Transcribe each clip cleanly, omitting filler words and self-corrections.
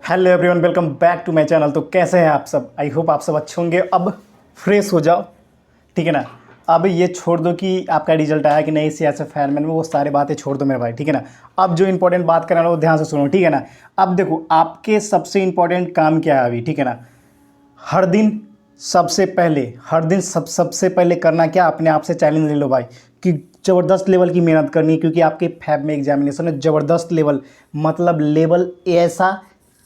Hello everyone, welcome back to my channel. तो कैसे हैं आप सब? आई होप आप सब अच्छे होंगे। अब फ्रेश हो जाओ, ठीक है ना। अब ये छोड़ दो कि आपका रिजल्ट आया कि नहीं, सीएसएफ फायरमैन में, वो सारी बातें छोड़ दो मेरे भाई, ठीक है ना। अब जो इंपॉर्टेंट बात करना है वो ध्यान से सुनो, ठीक है ना। अब देखो, आपके सबसे इंपॉर्टेंट काम क्या है अभी, ठीक है ना। हर दिन हर दिन सबसे पहले करना क्या, अपने आप से चैलेंज ले लो भाई कि ज़बरदस्त लेवल की मेहनत करनी है, क्योंकि आपके फैब में एग्जामिनेशन है ज़बरदस्त लेवल, मतलब लेवल ऐसा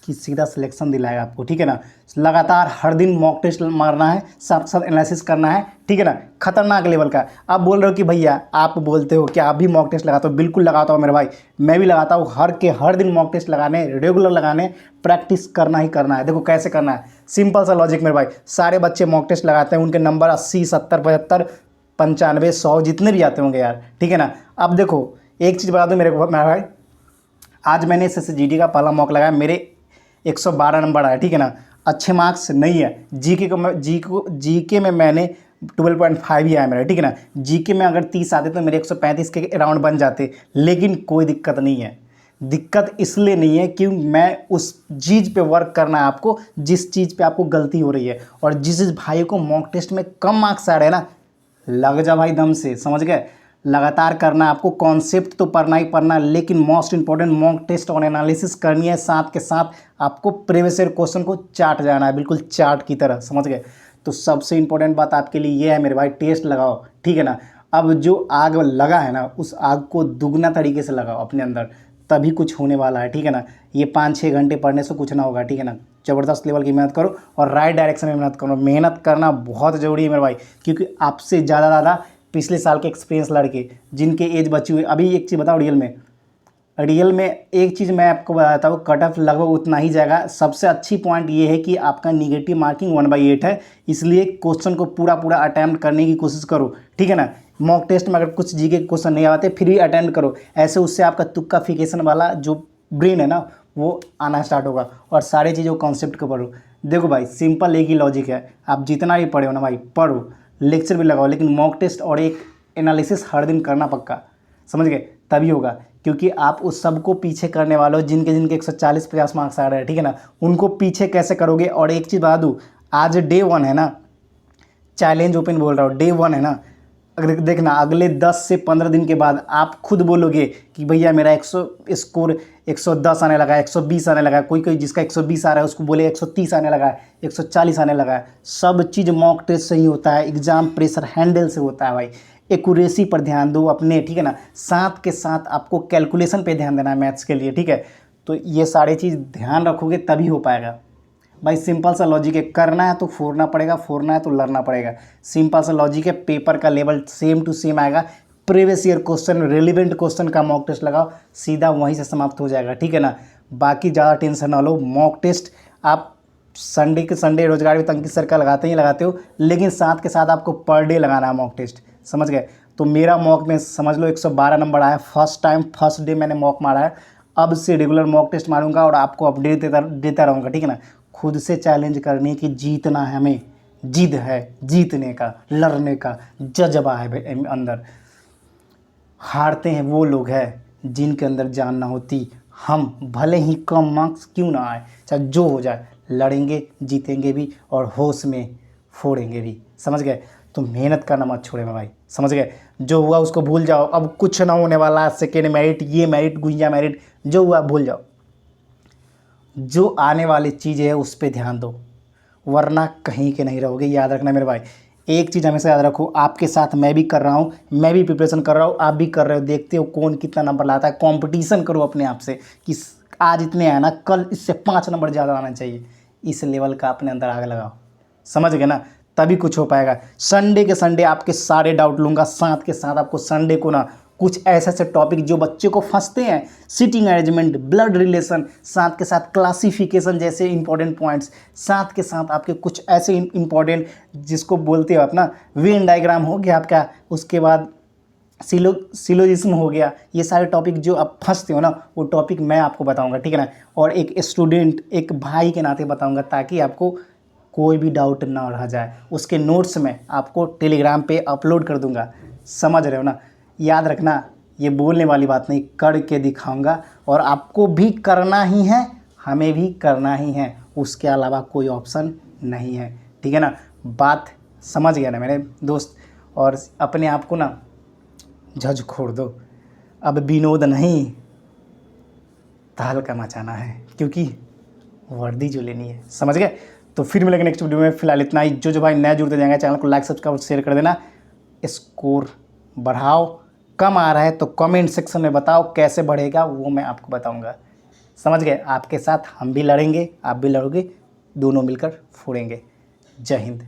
कि सीधा सिलेक्शन दिलाएगा आपको, ठीक है ना। लगातार हर दिन मॉक टेस्ट मारना है, साथ साथ एनालिसिस करना है, ठीक है ना। खतरनाक लेवल का। आप बोल रहे हो कि भैया, आप बोलते हो कि आप भी मॉक टेस्ट लगाते हो। बिल्कुल लगाता हूँ मेरे भाई, मैं भी लगाता हूँ। हर दिन मॉक टेस्ट लगाने, रेगुलर लगाने, प्रैक्टिस करना ही करना है। देखो कैसे करना है, सिंपल सा लॉजिक मेरे भाई। सारे बच्चे मॉक टेस्ट लगाते हैं, उनके नंबर 80, 70, 75, 95, 100 जितने भी आते होंगे यार, ठीक है ना। अब देखो, एक चीज़ बता दो मेरे भाई, आज मैंने SSGD का पहला मॉक लगाया, मेरे 112 नंबर आया, ठीक है ना। अच्छे मार्क्स नहीं है। जीके में मैंने 12.5 ही आया मेरा, ठीक है ना। जीके में अगर 30 आते तो मेरे 135 के अराउंड बन जाते, लेकिन कोई दिक्कत नहीं है। दिक्कत इसलिए नहीं है कि मैं उस चीज़ पे वर्क करना है आपको, जिस चीज़ पे आपको गलती हो रही है। और जिस भाई को मॉक टेस्ट में कम मार्क्स आ रहे हैं ना, लग जा भाई दम से, समझ गए। लगातार करना है आपको, कॉन्सेप्ट तो पढ़ना ही पढ़ना है, लेकिन मोस्ट इंपॉर्टेंट मॉक टेस्ट और एनालिसिस करनी है। साथ के साथ आपको प्रीवियस ईयर क्वेश्चन को चाट जाना है, बिल्कुल चाट की तरह, समझ गए। तो सबसे इंपॉर्टेंट बात आपके लिए ये है मेरे भाई, टेस्ट लगाओ, ठीक है ना। अब जो आग लगा है ना, उस आग को दुगना तरीके से लगाओ अपने अंदर, तभी कुछ होने वाला है, ठीक है ना। ये 5-6 घंटे पढ़ने से कुछ ना होगा, ठीक है ना। ज़बरदस्त लेवल की मेहनत करो और राइट डायरेक्शन में मेहनत करो। मेहनत करना बहुत ज़रूरी है मेरे भाई, क्योंकि आपसे ज़्यादा पिछले साल के एक्सपीरियंस लड़के जिनके एज बची हुई। अभी एक चीज़ बताओ, रियल में एक चीज़ मैं आपको बताता हूँ, कट ऑफ लगभग उतना ही जाएगा। सबसे अच्छी पॉइंट ये है कि आपका निगेटिव मार्किंग 1/8 है, इसलिए क्वेश्चन को पूरा अटैम्प्ट करने की कोशिश करो, ठीक है ना। मॉक टेस्ट में अगर कुछ जीके के क्वेश्चन नहीं आते फिर भी अटेम्प्ट करो, ऐसे उससे आपका तुक्काफिकेशन वाला जो ब्रेन है ना, वो आना स्टार्ट होगा और सारी चीज़ों कॉन्सेप्ट को पढ़ो। देखो भाई, सिंपल एक ही लॉजिक है, आप जितना भी पढ़े हो ना भाई, पढ़ो, लेक्चर भी लगाओ, लेकिन मॉक टेस्ट और एक एनालिसिस हर दिन करना पक्का, समझ गए। तभी होगा, क्योंकि आप उस सबको पीछे करने वाले हो जिनके 140-50 मार्क्स आ रहे हैं, ठीक है ना। उनको पीछे कैसे करोगे? और एक चीज़ बता दूँ, आज डे 1 है ना, चैलेंज ओपन बोल रहा हूँ, डे 1 है ना। अगर देखना, अगले 10 से 15 दिन के बाद आप खुद बोलोगे कि भैया मेरा 100 स्कोर 110 आने लगा है, 120 आने लगा है। कोई जिसका 120 आ रहा है उसको बोले 130 आने लगा है, 140 आने लगा है। सब चीज़ मॉक टेस्ट से ही होता है, एग्जाम प्रेशर हैंडल से होता है भाई। एक्यूरेसी पर ध्यान दो अपने, ठीक है ना। साथ के साथ आपको कैलकुलेशन पे ध्यान देना है मैथ्स के लिए, ठीक है। तो ये सारी चीज़ ध्यान रखोगे तभी हो पाएगा भाई। सिंपल सा लॉजिक है, करना है तो फोड़ना पड़ेगा, फोड़ना है तो लड़ना पड़ेगा। सिंपल सा लॉजिक है, पेपर का लेवल सेम टू सेम आएगा। Previous year question, relevant question का मॉक टेस्ट लगाओ, सीधा वहीं से समाप्त हो जाएगा, ठीक है ना। बाकी ज़्यादा टेंशन ना लो। मॉक टेस्ट आप संडे के संडे रोजगार भी तंकी सर का लगाते हो, लेकिन साथ के साथ आपको पर डे लगाना है मॉक टेस्ट, समझ गए। तो मेरा मॉक में समझ लो 112 नंबर आया फर्स्ट डे मैंने मॉक मारा है। अब से रेगुलर मॉक टेस्ट मारूंगा और आपको अपडेट देता रहूँगा, ठीक है ना। खुद से चैलेंज करने की, जीतना है हमें, जिद है जीतने का, लड़ने का जज्बा है अंदर। हारते हैं वो लोग हैं जिनके अंदर जान ना होती। हम भले ही कम मार्क्स क्यों ना आए, चाहे जो हो जाए, लड़ेंगे, जीतेंगे भी और होश में फोड़ेंगे भी, समझ गए। तो मेहनत करना मत छोड़े मेरे भाई, समझ गए। जो हुआ उसको भूल जाओ, अब कुछ ना होने वाला। सेकेंड मेरिट, ये मेरिट, गुंजा मेरिट, जो हुआ भूल जाओ। जो आने वाली चीज़ है उस पर ध्यान दो, वरना कहीं के नहीं रहोगे। याद रखना मेरे भाई, एक चीज़ हमेशा याद रखो, आपके साथ मैं भी कर रहा हूँ, मैं भी प्रिपरेशन कर रहा हूँ, आप भी कर रहे हो। देखते हो कौन कितना नंबर लाता है। कंपटीशन करो अपने आप से कि आज इतने आए ना, कल इससे 5 नंबर ज़्यादा आना चाहिए। इस लेवल का अपने अंदर आग लगाओ, समझ गए ना। तभी कुछ हो पाएगा। संडे के संडे आपके सारे डाउट लूँगा, साथ के साथ आपको संडे को ना कुछ ऐसे ऐसे टॉपिक जो बच्चे को फंसते हैं, सिटिंग अरेंजमेंट, ब्लड रिलेशन, साथ के साथ क्लासिफिकेशन जैसे इंपॉर्टेंट पॉइंट्स, साथ के साथ आपके कुछ ऐसे इंपॉर्टेंट जिसको बोलते हो अपना वेन डायग्राम हो गया आपका, उसके बाद सिलोजिज्म हो गया। ये सारे टॉपिक जो आप फंसते हो ना, वो टॉपिक मैं आपको बताऊंगा, ठीक है ना। और एक स्टूडेंट, एक भाई के नाते बताऊंगा, ताकि आपको कोई भी डाउट ना रह जाए। उसके नोट्स में आपको टेलीग्राम पे अपलोड कर दूंगा, समझ रहे हो ना। याद रखना, ये बोलने वाली बात नहीं, करके दिखाऊंगा और आपको भी करना ही है। हमें भी करना ही है, उसके अलावा कोई ऑप्शन नहीं है, ठीक है ना। बात समझ गया ना मेरे दोस्त। और अपने आप को ना झकझोर दो, अब विनोद नहीं तहलका मचाना है, क्योंकि वर्दी जो लेनी है, समझ गए। तो फिर मिलेंगे नेक्स्ट वीडियो में, फिलहाल इतना ही। जो भाई नया जुड़ते जाएंगे चैनल को लाइक सब्सक्राइब शेयर कर देना। स्कोर बढ़ाओ, कम आ रहा है तो कमेंट सेक्शन में बताओ, कैसे बढ़ेगा वो मैं आपको बताऊंगा, समझ गए। आपके साथ हम भी लड़ेंगे, आप भी लड़ोगे, दोनों मिलकर फोड़ेंगे। जय हिंद।